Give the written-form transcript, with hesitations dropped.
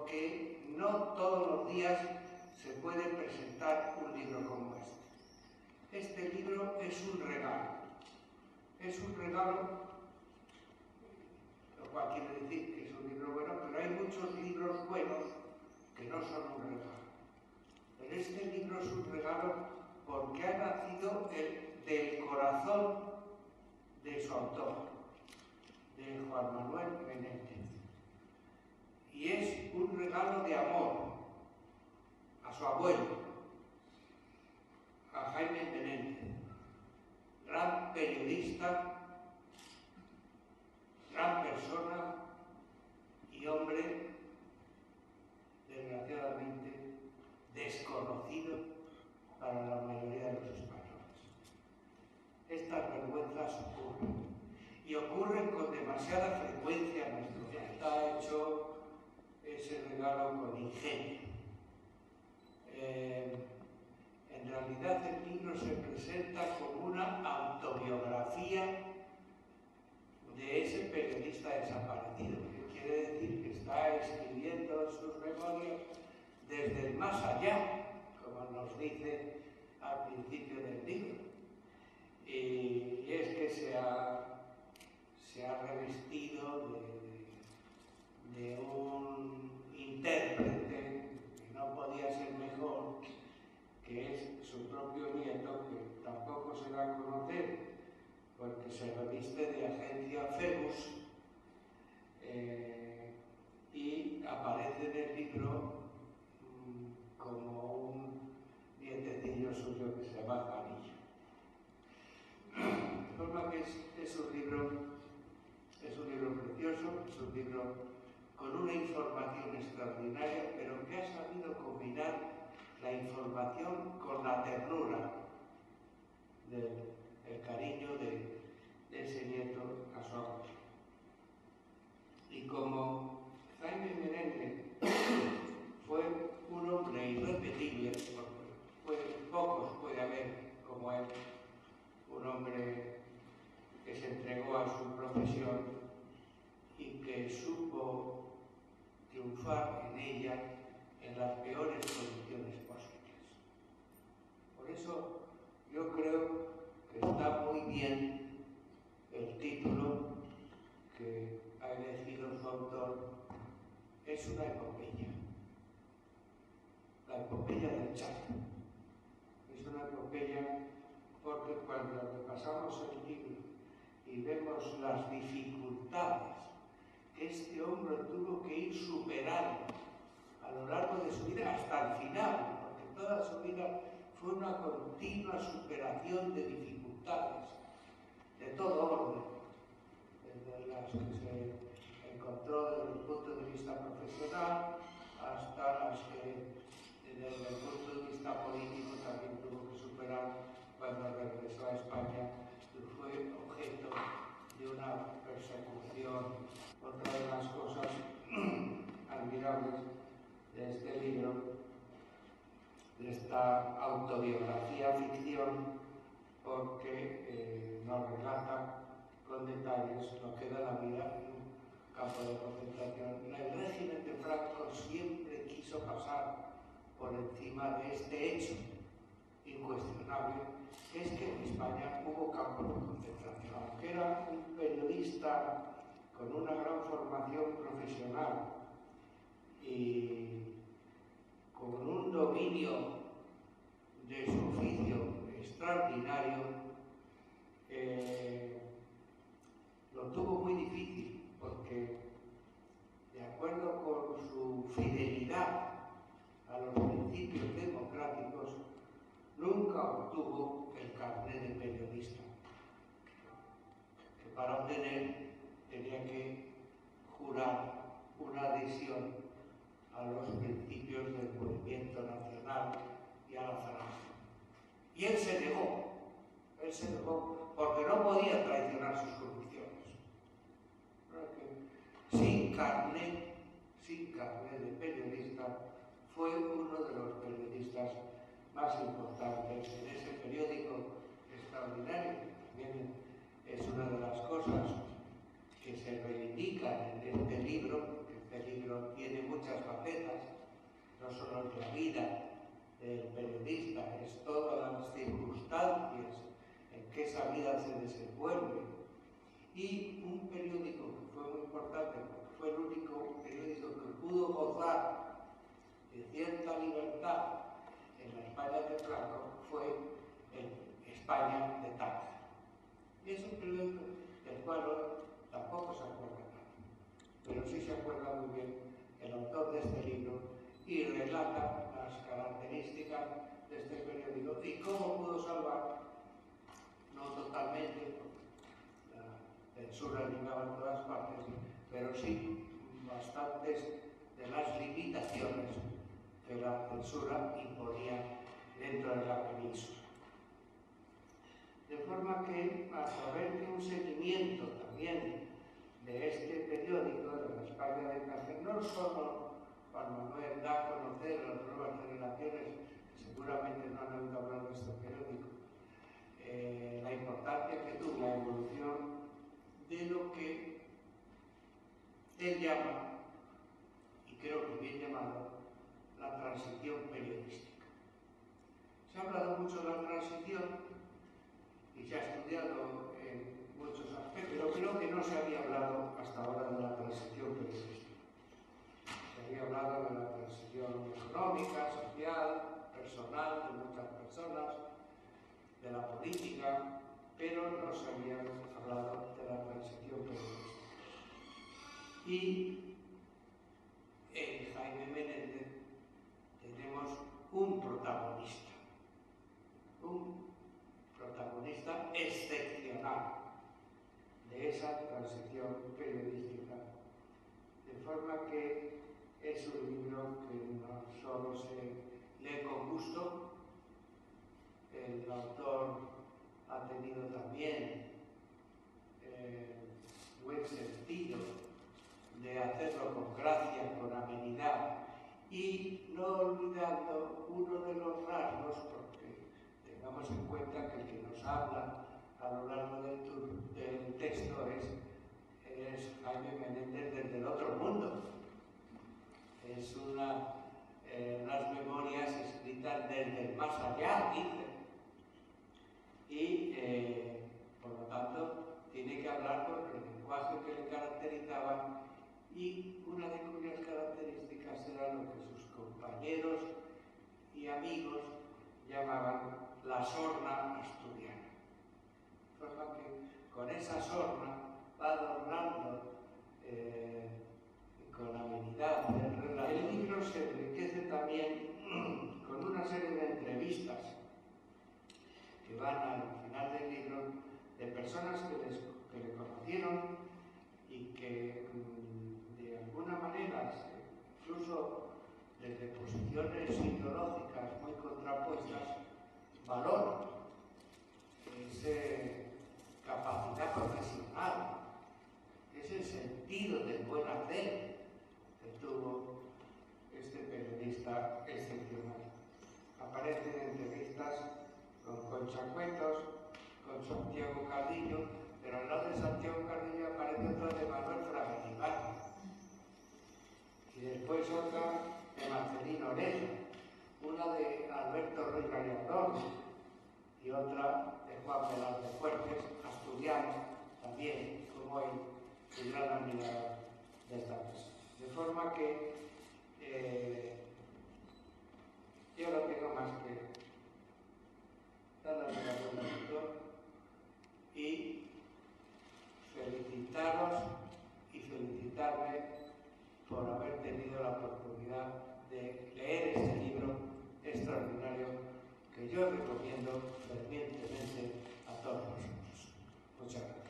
porque no todos los días se puede presentar un libro como este. Este libro es un regalo. Es un regalo, lo cual quiere decir que es un libro bueno, pero hay muchos libros buenos que no son un regalo. Pero este libro es un regalo porque ha nacido del corazón de su autor, de Juan Manuel Menéndez. Y es un regalo de amor a su abuelo, a Jaime Menéndez, gran periodista, gran persona y hombre, desgraciadamente, desconocido para la mayoría de los españoles. Estas vergüenzas ocurren, y ocurren con demasiada frecuencia en nuestro país. Está hecho ese regalo con ingenio. En realidad el libro se presenta como una autobiografía de ese periodista desaparecido, que quiere decir que está escribiendo sus memorias desde el más allá, como nos dice al principio del libro. Y es que se ha revestido de un intérprete que no podía ser mejor, que es su propio nieto, que tampoco se da a conocer, porque se reviste de agencia Phoebus, y aparece en el libro como un nietecillo suyo que se llama Juanillo. De forma que es un libro precioso, es un libro con una información extraordinaria, pero que ha sabido combinar la información con la ternura del cariño de ese nieto a su abuelo. Y como Jaime Menéndez fue un hombre irrepetible, porque pocos puede haber como él, un hombre que se entregó a su profesión y que supo triunfar en ella en las peores condiciones posibles. Por eso yo creo que está muy bien el título que ha elegido su autor. Es una epopeya, la epopeya del Chaco. Es una epopeya porque cuando repasamos el libro y vemos las dificultades que este hombre tuvo que ir superando a lo largo de su vida hasta el final, porque toda su vida fue una continua superación de dificultades de todo orden, desde las que se encontró desde el punto de vista profesional hasta las que desde el punto de vista político también tuvo que superar cuando regresó a España, y fue objeto de una persecución. Otra de las cosas admirables de este libro, de esta autobiografía ficción, porque nos relata con detalles lo que da la vida en un campo de concentración. El régimen de Franco siempre quiso pasar por encima de este hecho incuestionable, que es que en España hubo campos de concentración. Aunque era un periodista con una gran formación profesional y con un dominio de su oficio extraordinario, lo tuvo muy difícil, porque de acuerdo con su fidelidad a los principios democráticos, nunca obtuvo el carnet de periodista, que para obtener tenía que jurar una adhesión a los principios del movimiento nacional y a la falange. Y él se negó porque no podía traicionar sus convicciones. Sin carnet de periodista, fue uno de los periodistas más importantes en ese periódico extraordinario. También es una de las cosas que se reivindican en este libro, que este libro libro tiene muchas facetas, no solo es la vida del periodista, es todas las circunstancias en que esa vida se desenvuelve. Y un periódico que fue muy importante, porque fue el único periódico que pudo gozar de cierta libertad en la España de Franco, fue el España de Tánger. Y es un periódico del cual tampoco se acuerda nada, pero sí se acuerda muy bien el autor de este libro y relata las características de este periódico y cómo pudo salvar, no totalmente, porque la censura llegaba en todas partes, pero sí bastantes de las limitaciones que la censura imponía dentro de la península. De forma que, a través de un seguimiento también de este periódico, de la España de Tánger, no solo Juan Manuel da a conocer a las nuevas generaciones, que seguramente no han oído hablar de este periódico, la importancia que tuvo la evolución de lo que él llama, y creo que bien llamado, la transición periodística. Se ha hablado mucho de la transición y se ha estudiado en muchos aspectos, pero creo que no se había hablado hasta ahora de la transición periodística. Se había hablado de la transición económica, social, personal, de muchas personas, de la política, pero no se había hablado de la transición periodística. Y en Jaime Menéndez tenemos un protagonista excepcional de esa transición periodística, de forma que es un libro que no solo se lee con gusto, el autor ha tenido también buen sentido de hacerlo con gracia, con amenidad y no olvidando uno de los rasgos, porque tengamos en cuenta que el que nos habla a lo largo del texto es Jaime Menéndez desde el otro mundo. Es unas memorias escritas desde el más allá, dice. Y por lo tanto tiene que hablar con el lenguaje que le caracterizaba y una de cuyas características era lo que sus compañeros y amigos llamaban la sorna asturiana. De forma que con esa sorna va adornando con amenidad el relato. El libro se enriquece también con una serie de entrevistas que van al final del libro de personas que le conocieron y que de alguna manera, incluso desde posiciones ideológicas muy contrapuestas, valoran esa capacidad profesional, ese sentido del buen hacer que tuvo este periodista excepcional. Aparecen entrevistas con Concha Cuetos, con Santiago Carrillo, pero al lado de Santiago Carrillo aparece otra de Manuel Fraga Ibarra. Y después otra de Marcelino Oreja, una de Alberto Ruiz Gallardón y otra de Juan Velarde Fuertes, asturiano también, como el gran admirador de esta persona. De forma que yo no tengo más que dar la enhorabuena al autor y felicitaros y felicitarme por haber tenido la oportunidad de leer este libro extraordinario que yo recomiendo fervientemente a todos nosotros. Muchas gracias.